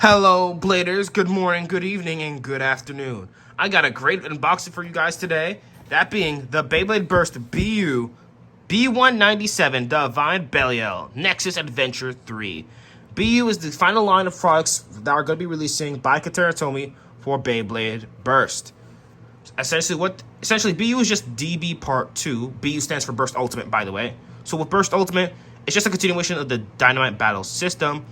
Hello, Bladers. Good morning, good evening, and good afternoon. I got a great unboxing for you guys today. That being the BeybladeBurst BU B197 Divine Belial Nexus Adventure 3. BU is the final line of products that are going to be releasing by Katara Tomy for BeybladeBurst. Essentially BU is just DB Part 2. BU stands for Burst Ultimate, by the way. So with Burst Ultimate, it's just a continuation of the Dynamite Battle system,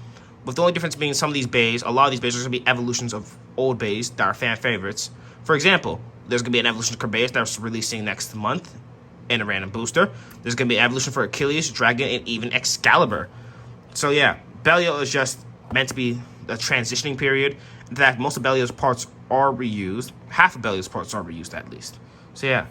with the only difference being some of these bays, a lot of these bays are going to be evolutions of old bays that are fan favorites. For example, there's going to be an evolution of Kerbeus that's releasing next month in a random booster. There's going to be an evolution for Achilles, Dragon, and even Excalibur. So yeah, Belial is just meant to be a transitioning period. In fact, most of Belial's parts are reused. Half of Belial's parts are reused, at least. So yeah,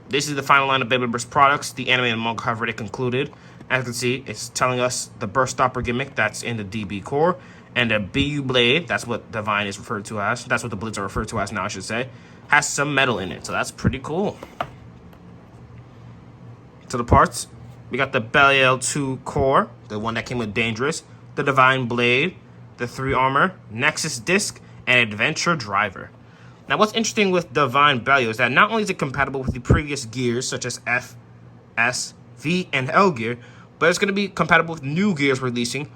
this is the final line of BeybladeBurst products. The anime and manga have already concluded. As you can see, it's telling us the Burst Stopper gimmick that's in the DB core, and the BU Blade, that's what Divine is referred to as, that's what the Blades are referred to as now, I should say, has some metal in it, so that's pretty cool. So the parts, we got the Belial 2 core, the one that came with Dangerous, the Divine Blade, the 3 armor, Nexus disc, and Adventure driver. Now what's interesting with Divine Belial is that not only is it compatible with the previous gears, such as F, S, V, and L gear, but it's going to be compatible with new gears releasing,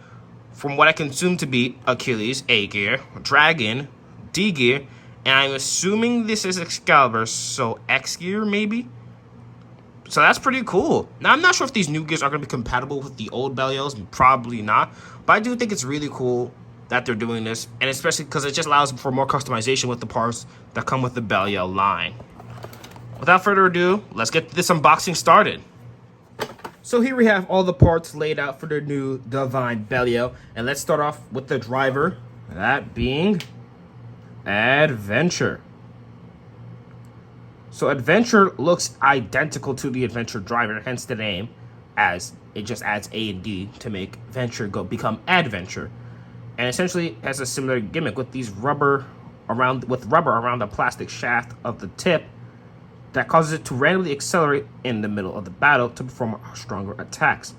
from what I can assume to be Achilles, A gear, Dragon, D gear, and I'm assuming this is Excalibur, so X gear maybe? So that's pretty cool. Now, I'm not sure if these new gears are going to be compatible with the old Belials, probably not, but I do think it's really cool that they're doing this, and especially because it just allows for more customization with the parts that come with the Belial line. Without further ado, let's get this unboxing started. So here we have all the parts laid out for the new Divine Belial, and let's start off with the driver, that being Adventure. So Adventure looks identical to the Adventure driver, hence the name, as it just adds A and D to make Venture become Adventure, and essentially has a similar gimmick with these rubber around the plastic shaft of the tip that causes it to randomly accelerate in the middle of the battle to perform stronger attacks.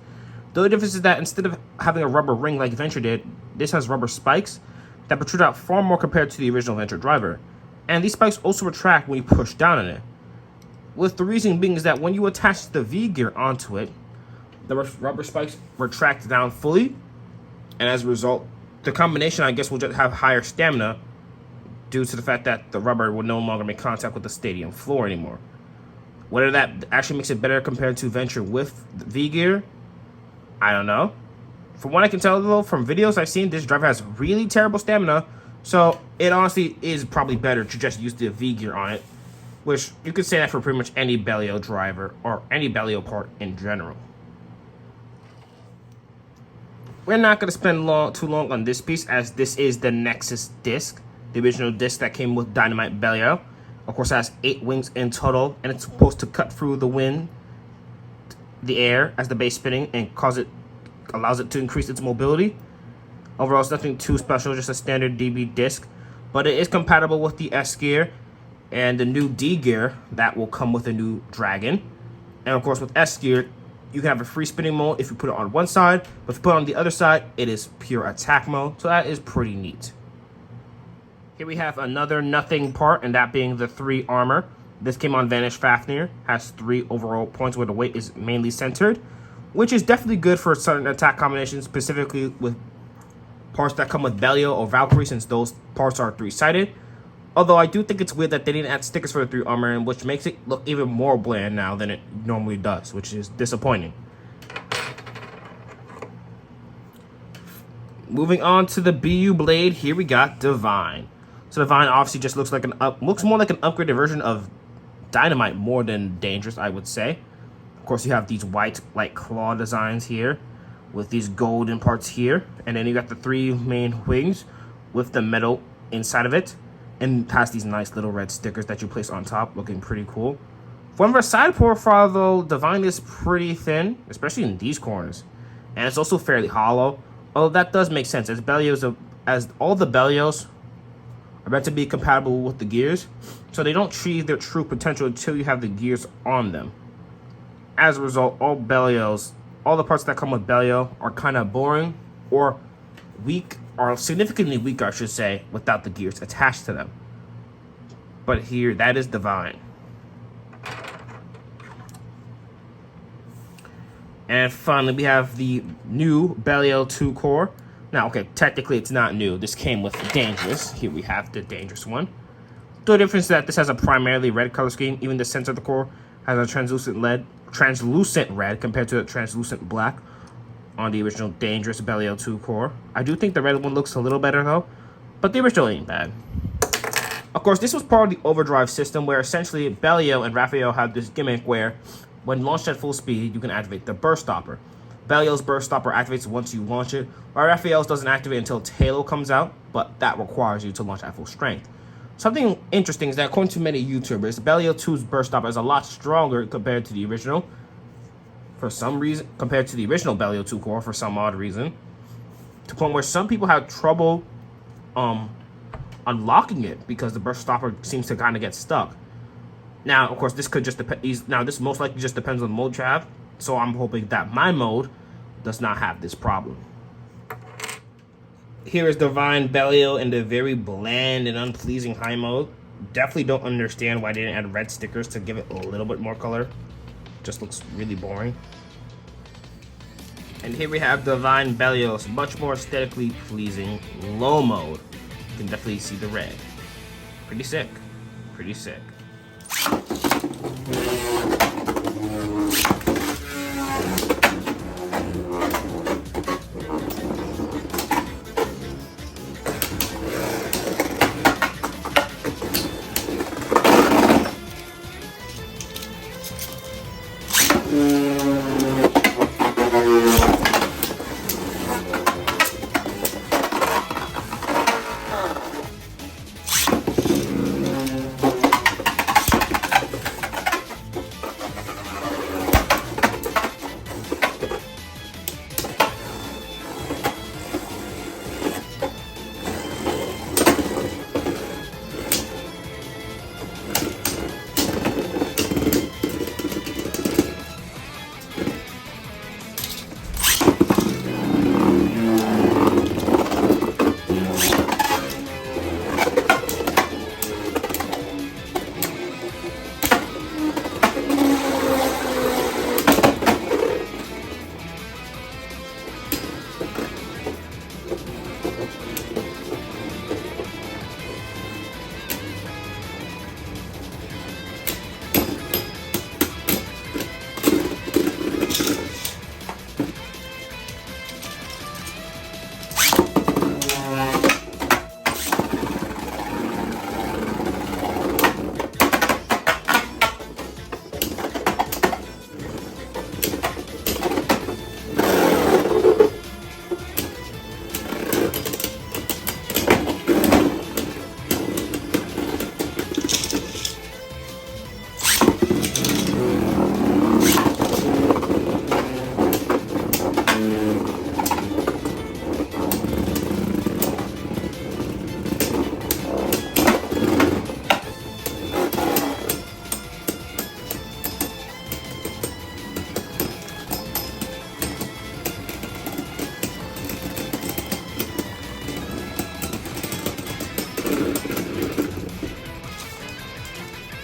The only difference is that instead of having a rubber ring like Venture did, this has rubber spikes that protrude out far more compared to the original Venture driver. And these spikes also retract when you push down on it. With the reason being is that when you attach the V gear onto it, the rubber spikes retract down fully, and as a result, the combination, I guess, will just have higher stamina due to the fact that the rubber will no longer make contact with the stadium floor anymore. Whether that actually makes it better compared to Venture with V gear, I don't know. From what I can tell though, from videos I've seen, this driver has really terrible stamina, so it honestly is probably better to just use the V gear on it, which you could say that for pretty much any Belial driver or any Belial part in general. We're not going to spend too long on this piece, as this is the Nexus disc, the original disc that came with Dynamite Belial. Of course, it has 8 wings in total, and it's supposed to cut through the wind, the air, as the base spinning, and allows it to increase its mobility. Overall, it's nothing too special, just a standard DB disc, but it is compatible with the S gear and the new D gear that will come with a new Dragon. And of course, with S gear, you can have a free spinning mode if you put it on one side, but if you put it on the other side, it is pure attack mode, so that is pretty neat. Here we have another nothing part, and that being the 3 armor. This came on Vanish Fafnir, has 3 overall points where the weight is mainly centered, which is definitely good for certain attack combinations, specifically with parts that come with Belial or Valkyrie, since those parts are 3-sided. Although I do think it's weird that they didn't add stickers for the 3 armor, and which makes it look even more bland now than it normally does, which is disappointing. Moving on to the BU Blade, here we got Divine. So Divine obviously just looks more like an upgraded version of Dynamite more than Dangerous, I would say. Of course, you have these white, like, claw designs here with these golden parts here. And then you got the 3 main wings with the metal inside of it. And it has these nice little red stickers that you place on top, looking pretty cool. From a side profile, though, Divine is pretty thin, especially in these corners. And it's also fairly hollow. Although that does make sense, as all the Belials are meant to be compatible with the gears, so they don't achieve their true potential until you have the gears on them. As a result, all the parts that come with Belial are kind of boring, or weak, or significantly weaker, I should say, without the gears attached to them. But here, that is divine. And finally, we have the new Belial 2 core. Now, okay, technically it's not new. This came with Dangerous. Here we have the Dangerous one. The difference is that this has a primarily red color scheme. Even the center of the core has a translucent red compared to a translucent black on the original Dangerous Belial 2 core. I do think the red one looks a little better though, but the original ain't bad. Of course, this was part of the overdrive system where essentially Belial and Raphael had this gimmick where when launched at full speed, you can activate the burst stopper. Belial's burst stopper activates once you launch it, while Raphael's doesn't activate until its halo comes out, but that requires you to launch at full strength. Something interesting is that according to many YouTubers, Belial 2's burst stopper is a lot stronger compared to the original, for some reason, compared to the original Belial 2 core for some odd reason, to the point where some people have trouble unlocking it because the burst stopper seems to kind of get stuck. Now, of course, this could just depend. Now, this most likely just depends on the mode you have. So I'm hoping that my mode does not have this problem. Here is Divine Belial in the very bland and unpleasing high mode. Definitely don't understand why they didn't add red stickers to give it a little bit more color. Just looks really boring. And here we have Divine Belial's much more aesthetically pleasing low mode. You can definitely see the red. Pretty sick. Pretty sick.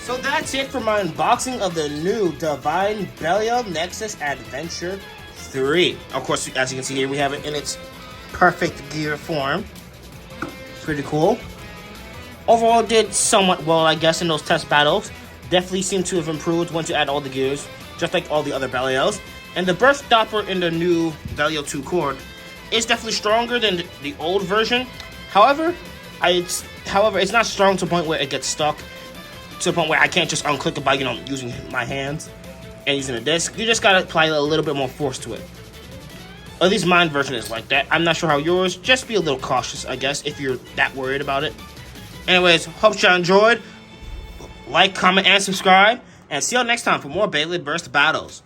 So that's it for my unboxing of the new Divine Belial Nexus Adventure 3. Of course, as you can see here, we have it in its perfect gear form. Pretty cool. Overall, it did somewhat well, I guess, in those test battles. Definitely seemed to have improved once you add all the gears, just like all the other Belials. And the burst stopper in the new Belial 2 core is definitely stronger than the old version. However, it's not strong to the point where it gets stuck, to the point where I can't just unclick it by, using my hands and using a disc. You just gotta apply a little bit more force to it. At least mine version is like that. I'm not sure how yours. Just be a little cautious, I guess, if you're that worried about it. Anyways, hope you enjoyed. Like, comment, and subscribe. And see you all next time for more BeybladeBurst battles.